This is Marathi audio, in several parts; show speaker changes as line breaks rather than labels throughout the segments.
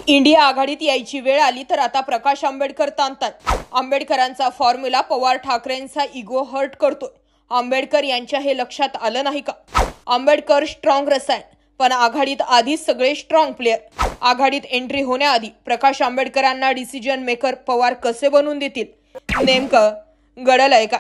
इंडिया आघाडीत यायची वेळ आली तर आता प्रकाश आंबेडकर ताणतात। आंबेडकरांचा फॉर्म्युला पवार ठाकरेंचा इगो हर्ट करतोय। आंबेडकर यांच्या हे लक्षात आलं नाही का? आंबेडकर स्ट्रॉंग रसायन, पण आघाडीत आधीच सगळे स्ट्रॉंग प्लेयर। आघाडीत एंट्री होण्याआधी प्रकाश आंबेडकरांना डिसिजन मेकर पवार कसे बनवून देतील? नेमकं घडलंय का?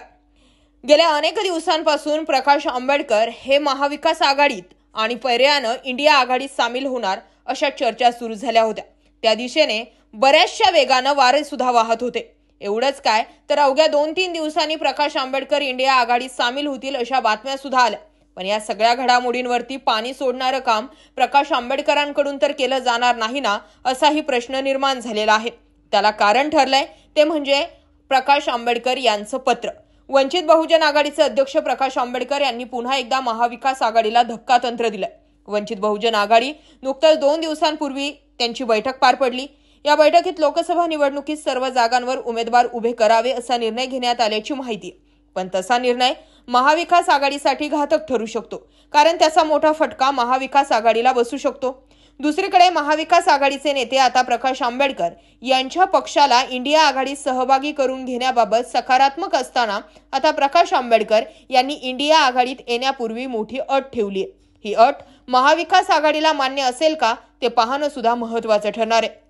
गेल्या अनेक दिवसांपासून प्रकाश आंबेडकर हे महाविकास आघाडीत आणि पर्यायानं इंडिया आघाडीत सामील होणार अशा चर्चा सुरू झाल्या होत्या। त्या दिशेने बऱ्याचशा वेगानं वारे सुद्धा वाहत होते। एवढंच काय तर अवघ्या 2-3 दिवसांनी प्रकाश आंबेडकर इंडिया आघाडीत सामील होतील अशा बातम्या सुद्धा आल्या। पण या सगळ्या घडामोडींवरती पाणी सोडणारं काम प्रकाश आंबेडकरांकडून तर केलं जाणार नाही ना, असाही प्रश्न निर्माण झालेला आहे। त्याला कारण ठरलंय ते म्हणजे प्रकाश आंबेडकर यांचं पत्र। वंचित बहुजन आघाडीचे अध्यक्ष प्रकाश आंबेडकर यांनी पुन्हा एकदा महाविकास आघाडीला धक्का तंत्र दिलं। वंचित बहुजन आघाडी नुकतंच 2 दिवसांपूर्वी त्यांची बैठक पार पडली। या बैठकीत लोकसभा निवडणुकीत सर्व जागांवर उमेदवार उभे करावे असा निर्णय घेण्यात आल्याची माहिती आहे। पण तसा निर्णय महाविकास आघाडीसाठी घातक ठरू शकतो, कारण त्याचा मोठा फटका महाविकास आघाडीला बसू शकतो। दुसरीकडे महाविकास आघाडीचे नेते आता प्रकाश आंबेडकर यांच्या पक्षाला इंडिया आघाडीत सहभागी करून घेण्याबाबत सकारात्मक असताना आता प्रकाश आंबेडकर यांनी इंडिया आघाडीत येण्यापूर्वी मोठी अट ठेवली आहे। ही अट महाविकास आघाडीला मान्य असेल का ते पाहणं सुद्धा महत्त्वाचं ठरणार आहे।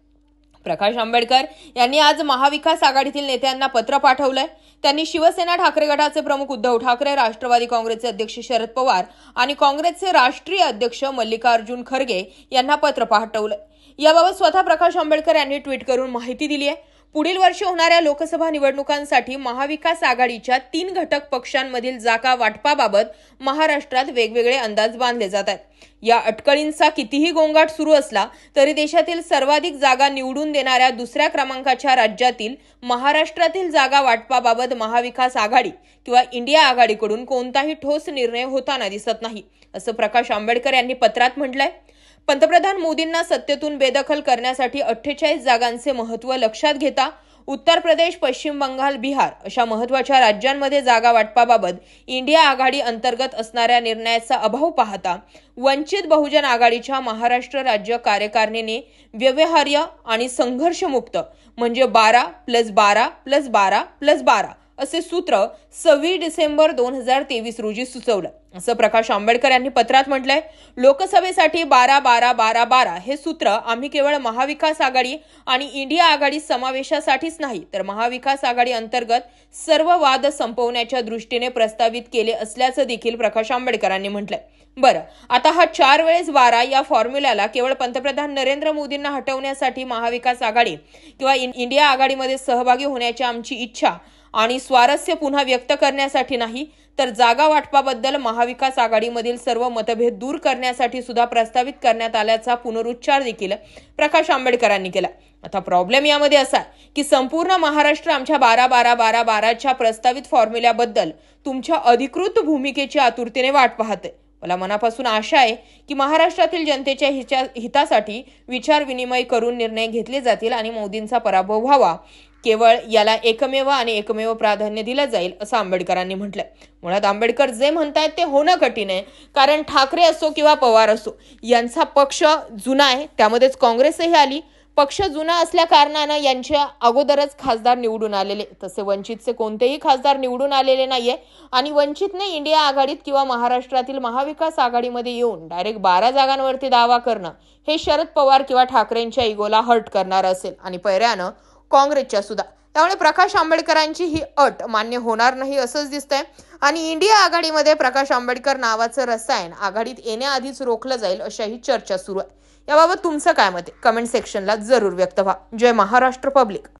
प्रकाश आंबेडकर यांनी आज महाविकास आघाडीतील नेत्यांना पत्र पाठवलंय। त्यांनी शिवसेना ठाकरे गटाचे प्रमुख उद्धव ठाकरे, राष्ट्रवादी काँग्रेसचे अध्यक्ष शरद पवार आणि काँग्रेसचे राष्ट्रीय अध्यक्ष मल्लिकार्जुन खरगे यांना पत्र पाठवलंय। याबाबत स्वतः प्रकाश आंबेडकर यांनी ट्विट करून माहिती दिली आहे। पुढील वर्षी होणाऱ्या लोकसभा निवडणुकांसाठी महाविकास आघाडीच्या 3 घटक पक्षांमधील जागा वाटपाबाबत महाराष्ट्रात वेगवेगळे अंदाज बांधले जात आहेत। या अटकळींचा कितीही गोंगाट सुरू असला तरी देशातील सर्वाधिक जागा निवडून देणाऱ्या दुसऱ्या क्रमांकाच्या राज्यातील महाराष्ट्रातील जागा वाटपाबाबत महाविकास आघाडी किंवा इंडिया आघाडीकडून कोणताही ठोस निर्णय होताना दिसत नाही, असं प्रकाश आंबेडकर यांनी पत्रात म्हटलंय। पंतप्रधान मोदींना सत्तेतून बेदखल करण्यासाठी 48 जागांचे महत्त्व लक्षात घेता उत्तर प्रदेश, पश्चिम बंगाल, बिहार अशा महत्त्वाच्या राज्यांमध्ये जागा वाटपाबाबत इंडिया आघाडी अंतर्गत असणाऱ्या निर्णयाचा अभाव पाहता वंचित बहुजन आघाडीच्या महाराष्ट्र राज्य कार्यकारिणीने व्यवहार्य आणि संघर्षमुक्त म्हणजे 12+12+12+12 असे सूत्र 26 डिसेंबर 2023 रोजी सुचवलं, असं प्रकाश आंबेडकर यांनी पत्रात म्हटलंय। लोकसभेसाठी 12-12-12-12 हे सूत्र आम्ही केवळ महाविकास आघाडी आणि इंडिया आघाडी समावेशासाठीच नाही तर महाविकास आघाडी अंतर्गत सर्व वाद संपवण्याच्या दृष्टीने प्रस्तावित केले असल्याचं देखील प्रकाश आंबेडकरांनी म्हटलंय। बरं, आता हा 4 वेळेस 12 या फॉर्म्युल्याला केवळ पंतप्रधान नरेंद्र मोदींना हटवण्यासाठी महाविकास आघाडी किंवा इंडिया आघाडीमध्ये सहभागी होण्याची आमची इच्छा आणि स्वारस्य पुन्हा व्यक्त करण्यासाठी नाही, तर जागा वाटपाबद्दल महाविकास आघाडीमधील सर्व मतभेद दूर करण्यासाठी सुद्धा प्रस्तावित करण्यात आल्याचा पुनरुच्चार देखील प्रकाश आंबेडकरांनी केला। आता प्रॉब्लेम यामध्ये असा की संपूर्ण महाराष्ट्र आमच्या 12-12-12-12च्या प्रस्तावित फॉर्म्युल्याबद्दल तुमच्या अधिकृत भूमिकेची आतुरतेने वाट पाहते। मला मनापासून आशा आहे की महाराष्ट्रातील जनतेच्या हितासाठी विचार विनिमय करून निर्णय घेतले जातील आणि मोदींचा पराभव व्हावा, केवळ याला एकमेव आणि एकमेव प्राधान्य दिलं जाईल, असं आंबेडकरांनी म्हटलंय। मुळात आंबेडकर जे म्हणतायत ते होणं कठीण आहे, कारण ठाकरे असो किंवा पवार असो यांचा पक्ष जुना आहे, त्यामध्येच काँग्रेसही आली। पक्ष जुना असल्या कारणानं यांच्या अगोदरच खासदार निवडून आलेले, तसे वंचितचे कोणतेही खासदार निवडून आलेले नाहीये आणि वंचितने इंडिया आघाडीत किंवा महाराष्ट्रातील महाविकास आघाडीमध्ये येऊन डायरेक्ट 12 जागांवरती दावा करणं हे शरद पवार किंवा ठाकरेंच्या इगोला हर्ट करणार असेल आणि पर्यायानं काँग्रेसच्या सुद्धा। त्यामुळे प्रकाश आंबेडकरांची ही अट मान्य होणार नाही असंच दिसतंय आणि इंडिया आघाडीमध्ये प्रकाश आंबेडकर नावाचं रसायन आघाडीत येण्याआधीच रोखलं जाईल अशाही चर्चा सुरू आहे। याबाबत तुमचं काय मत आहे? कमेंट सेक्शनला जरूर व्यक्त व्हा। जय महाराष्ट्र पब्लिक।